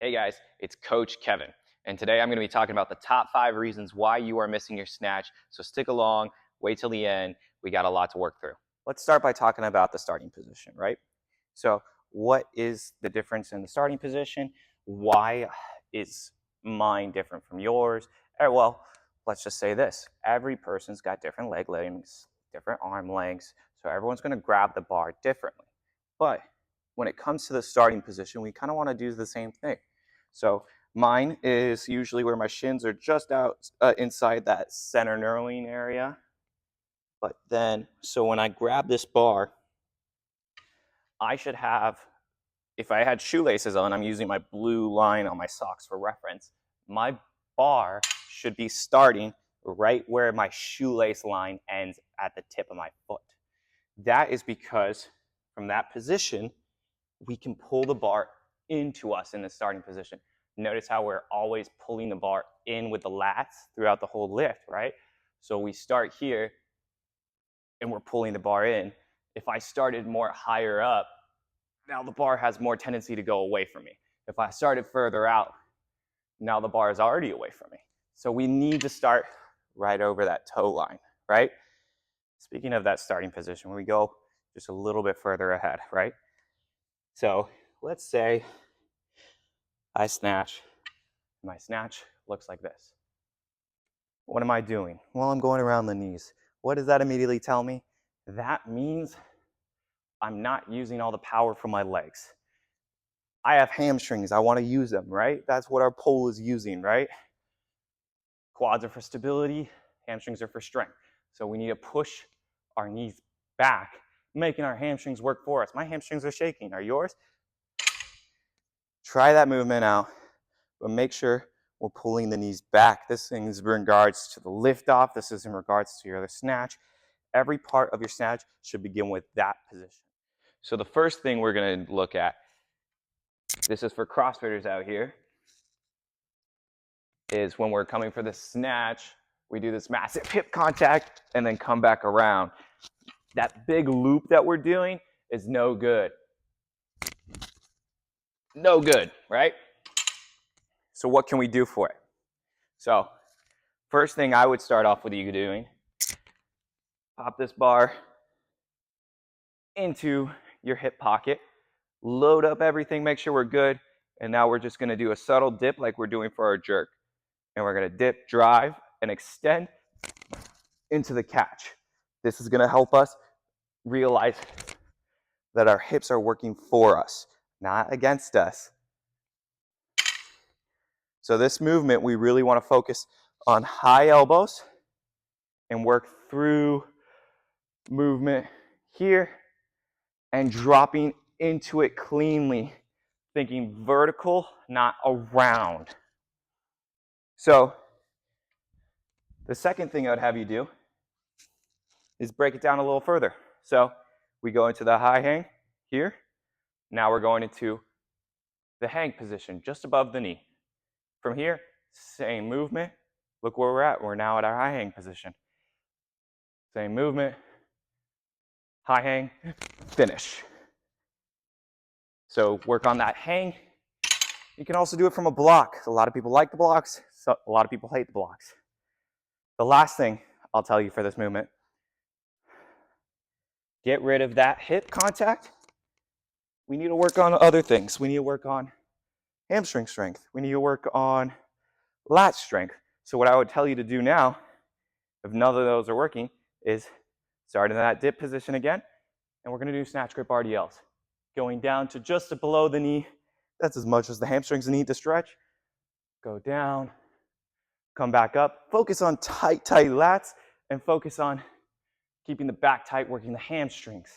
Hey guys, it's Coach Kevin, and today I'm going to be talking about the top 5 reasons why you are missing your snatch. So stick along, wait till the end. We got a lot to work through. Let's start by talking about the starting position, right? So what is the difference in the starting position? Why is mine different from yours? Well, let's just say this. Every person's got different leg lengths, different arm lengths, so everyone's going to grab the bar differently. But when it comes to the starting position, we kind of want to do the same thing. So mine is usually where my shins are just out inside that center knurling area. But then, so when I grab this bar, I should have, if I had shoelaces on, I'm using my blue line on my socks for reference, my bar should be starting right where my shoelace line ends at the tip of my foot. That is because from that position, we can pull the bar into us in the starting position. Notice how we're always pulling the bar in with the lats throughout the whole lift, right? So we start here and we're pulling the bar in. If I started more higher up, now the bar has more tendency to go away from me. If I started further out, now the bar is already away from me. So we need to start right over that toe line, right? Speaking of that starting position, we go just a little bit further ahead, right? So let's say I snatch. My snatch looks like this. What am I doing? Well, I'm going around the knees. What does that immediately tell me? That means I'm not using all the power from my legs. I have hamstrings. I want to use them, right? That's what our pull is using, right? Quads are for stability. Hamstrings are for strength. So we need to push our knees back, making our hamstrings work for us. My hamstrings are shaking. Are yours? Try that movement out, but make sure we're pulling the knees back. This thing is in regards to the lift off. This is in regards to your other snatch. Every part of your snatch should begin with that position. So the first thing we're going to look at, this is for CrossFitters out here, is when we're coming for the snatch, we do this massive hip contact and then come back around. That big loop that we're doing is no good. No good, right? So what can we do for it? So first thing I would start off with you doing, pop this bar into your hip pocket, load up everything, make sure we're good, and now we're just going to do a subtle dip like we're doing for our jerk. And we're going to dip, drive, and extend into the catch. This is going to help us realize that our hips are working for us, not against us. So this movement, we really want to focus on high elbows and work through movement here and dropping into it cleanly, thinking vertical, not around. So the second thing I'd have you do is break it down a little further. So we go into the high hang here. Now we're going into the hang position just above the knee. From here, same movement. Look where we're at. We're now at our high hang position. Same movement. High hang, finish. So work on that hang. You can also do it from a block. A lot of people like the blocks. So a lot of people hate the blocks. The last thing I'll tell you for this movement, get rid of that hip contact. We need to work on other things. We need to work on hamstring strength. We need to work on lat strength. So what I would tell you to do now, if none of those are working, is start in that dip position again, and we're going to do snatch grip RDLs. Going down to just below the knee. That's as much as the hamstrings need to stretch. Go down, come back up. Focus on tight lats, and focus on keeping the back tight, working the hamstrings.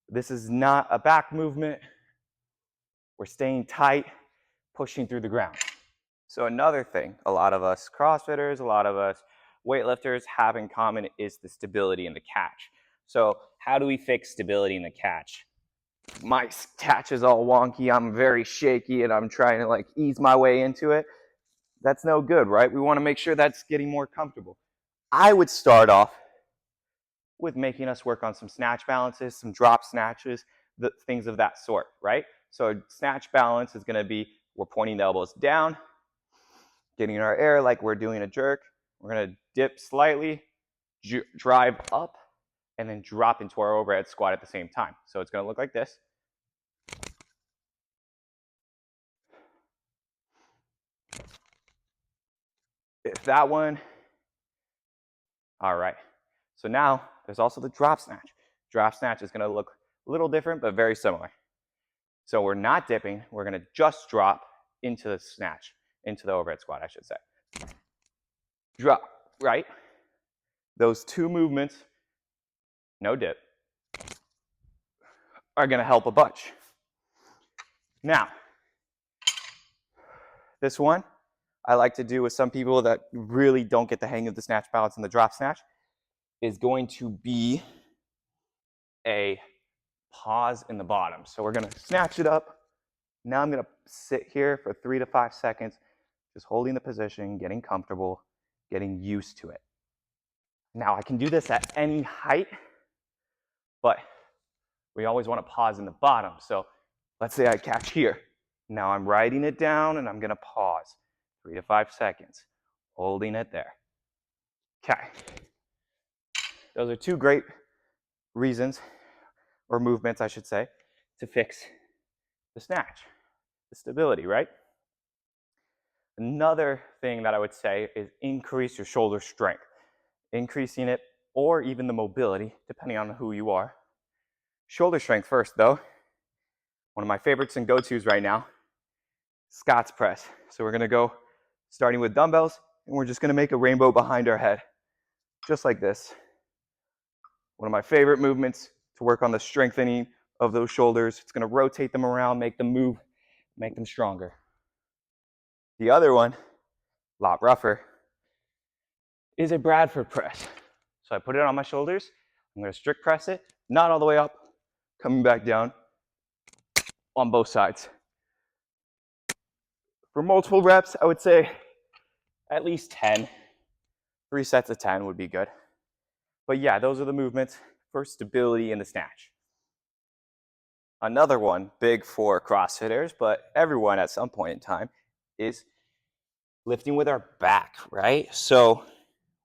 This is not a back movement. We're staying tight, pushing through the ground. So another thing a lot of us CrossFitters, a lot of us weightlifters have in common is the stability in the catch. So how do we fix stability in the catch? My catch is all wonky, I'm very shaky, and I'm trying to like ease my way into it. That's no good, right? We want to make sure that's getting more comfortable. I would start off with making us work on some snatch balances, some drop snatches, things of that sort, right? So snatch balance is going to be We're pointing the elbows down, getting our air like we're doing a jerk. We're going to dip slightly, drive up, and then drop into our overhead squat at the same time. So it's going to look like this. If that one. All right. So now there's also the drop snatch. Drop snatch is going to look a little different, but very similar. So we're not dipping. We're going to just drop into the snatch, into the overhead squat, I should say. Drop, right? Those two movements, no dip, are going to help a bunch. Now, this one I like to do with some people that really don't get the hang of the snatch balance and the drop snatch is going to be a pause in the bottom. So we're going to snatch it up. Now I'm going to sit here for 3 to 5 seconds, just holding the position, getting comfortable, getting used to it. Now I can do this at any height, but we always want to pause in the bottom. So let's say I catch here. Now I'm writing it down and I'm going to pause 3 to 5 seconds, holding it there. Okay. Those are two great reasons, or movements I should say, to fix the snatch, the stability, right? Another thing that I would say is increase your shoulder strength. Increasing it, or even the mobility, depending on who you are. Shoulder strength first, though. One of my favorites and go-tos right now, Scott's press. So we're going to go starting with dumbbells, and we're just going to make a rainbow behind our head, just like this. One of my favorite movements to work on the strengthening of those shoulders. It's going to rotate them around, make them move, make them stronger. The other one, a lot rougher, is a Bradford press. So I put it on my shoulders. I'm going to strict press it, not all the way up, coming back down on both sides. For multiple reps, I would say at least 10. 3 sets of 10 would be good. But yeah, those are the movements for stability in the snatch. Another one, big for CrossFitters, but everyone at some point in time, is lifting with our back, right? So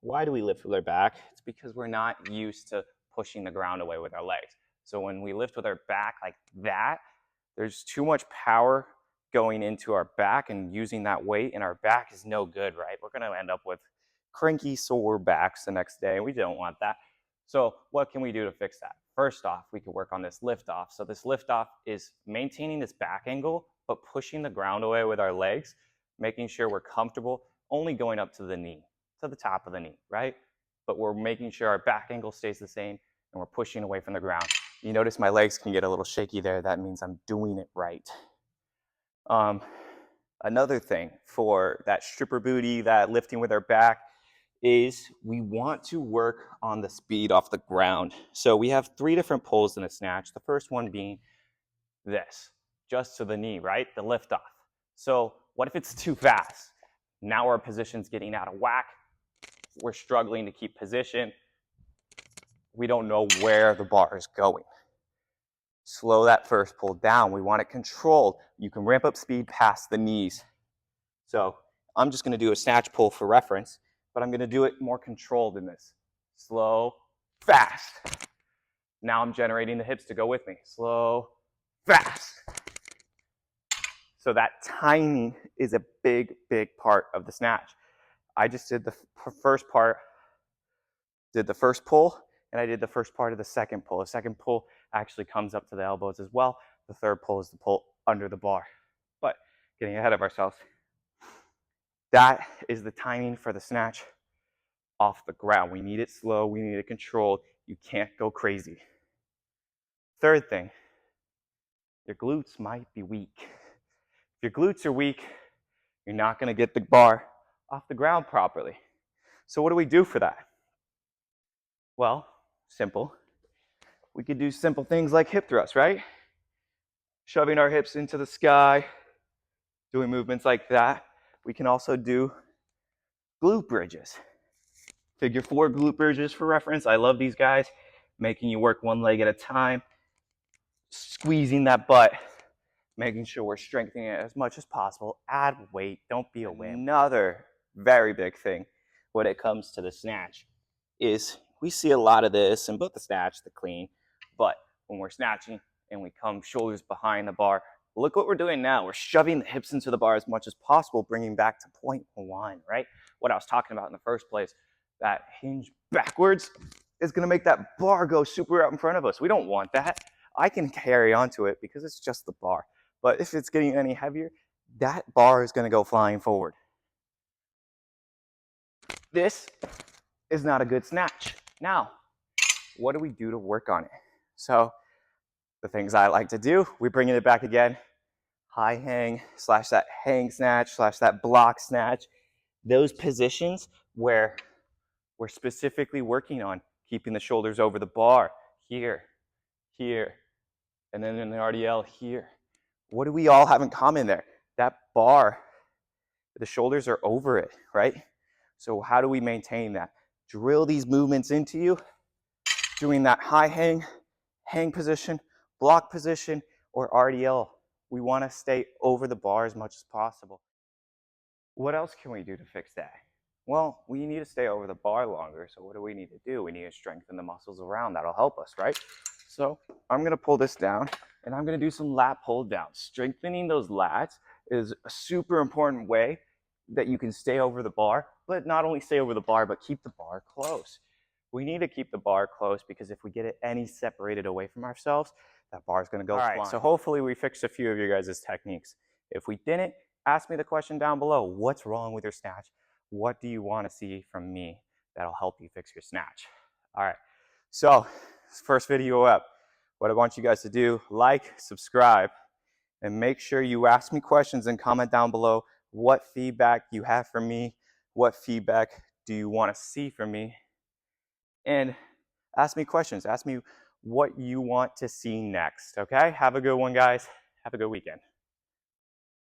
why do we lift with our back? It's because we're not used to pushing the ground away with our legs. So when we lift with our back like that, there's too much power going into our back and using that weight, and our back is no good, right? We're going to end up with cranky, sore backs the next day, and we don't want that. So what can we do to fix that? First off, we could work on this lift off. So this lift off is maintaining this back angle, but pushing the ground away with our legs, making sure we're comfortable, only going up to the knee, to the top of the knee, right? But we're making sure our back angle stays the same, and we're pushing away from the ground. You notice my legs can get a little shaky there. That means I'm doing it right. Another thing for that stripper booty, that lifting with our back, is we want to work on the speed off the ground. So we have 3 different pulls in a snatch. The first one being this, just to the knee, right? The lift off. So what if it's too fast? Now our position's getting out of whack. We're struggling to keep position. We don't know where the bar is going. Slow that first pull down. We want it controlled. You can ramp up speed past the knees. So I'm just going to do a snatch pull for reference, but I'm going to do it more controlled in this. Slow, fast. Now I'm generating the hips to go with me. Slow, fast. So that timing is a big, big part of the snatch. I just did the first part, did the first pull, and I did the first part of the second pull. The second pull actually comes up to the elbows as well. The third pull is the pull under the bar. But getting ahead of ourselves. That is the timing for the snatch off the ground. We need it slow. We need it controlled. You can't go crazy. Third thing, your glutes might be weak. If your glutes are weak, you're not going to get the bar off the ground properly. So what do we do for that? Well, simple. We could do simple things like hip thrusts, right? Shoving our hips into the sky, doing movements like that. We can also do glute bridges. Figure 4 glute bridges for reference. I love these guys, making you work one leg at a time, squeezing that butt, making sure we're strengthening it as much as possible. Add weight, don't be a wimp. Another very big thing when it comes to the snatch is we see a lot of this in both the snatch, the clean, but when we're snatching and we come shoulders behind the bar, look what we're doing now. We're shoving the hips into the bar as much as possible, bringing back to point one, right? What I was talking about in the first place, that hinge backwards is gonna make that bar go super out in front of us. We don't want that. I can carry onto it because it's just the bar. But if it's getting any heavier, that bar is gonna go flying forward. This is not a good snatch. Now, what do we do to work on it? So the things I like to do, we're bringing it back again. High hang slash that hang snatch slash that block snatch. Those positions where we're specifically working on keeping the shoulders over the bar, here, here, and then in the RDL here. What do we all have in common there? That bar, the shoulders are over it, right? So how do we maintain that? Drill these movements into you, doing that high hang position, block position, or RDL. We want to stay over the bar as much as possible. What else can we do to fix that? Well, we need to stay over the bar longer, so what do we need to do? We need to strengthen the muscles around. That'll help us, right? So I'm going to pull this down, and I'm going to do some lat pull downs. Strengthening those lats is a super important way that you can stay over the bar, but not only stay over the bar, but keep the bar close. We need to keep the bar close because if we get it any separated away from ourselves, that bar is going to go flying. All right, so hopefully we fixed a few of your guys' techniques. If we didn't, ask me the question down below. What's wrong with your snatch? What do you want to see from me that'll help you fix your snatch? All right, so first video up. What I want you guys to do, like, subscribe, and make sure you ask me questions and comment down below what feedback you have for me, what feedback do you want to see from me, and ask me questions. Ask me what you want to see next, okay? Have a good one, guys. Have a good weekend.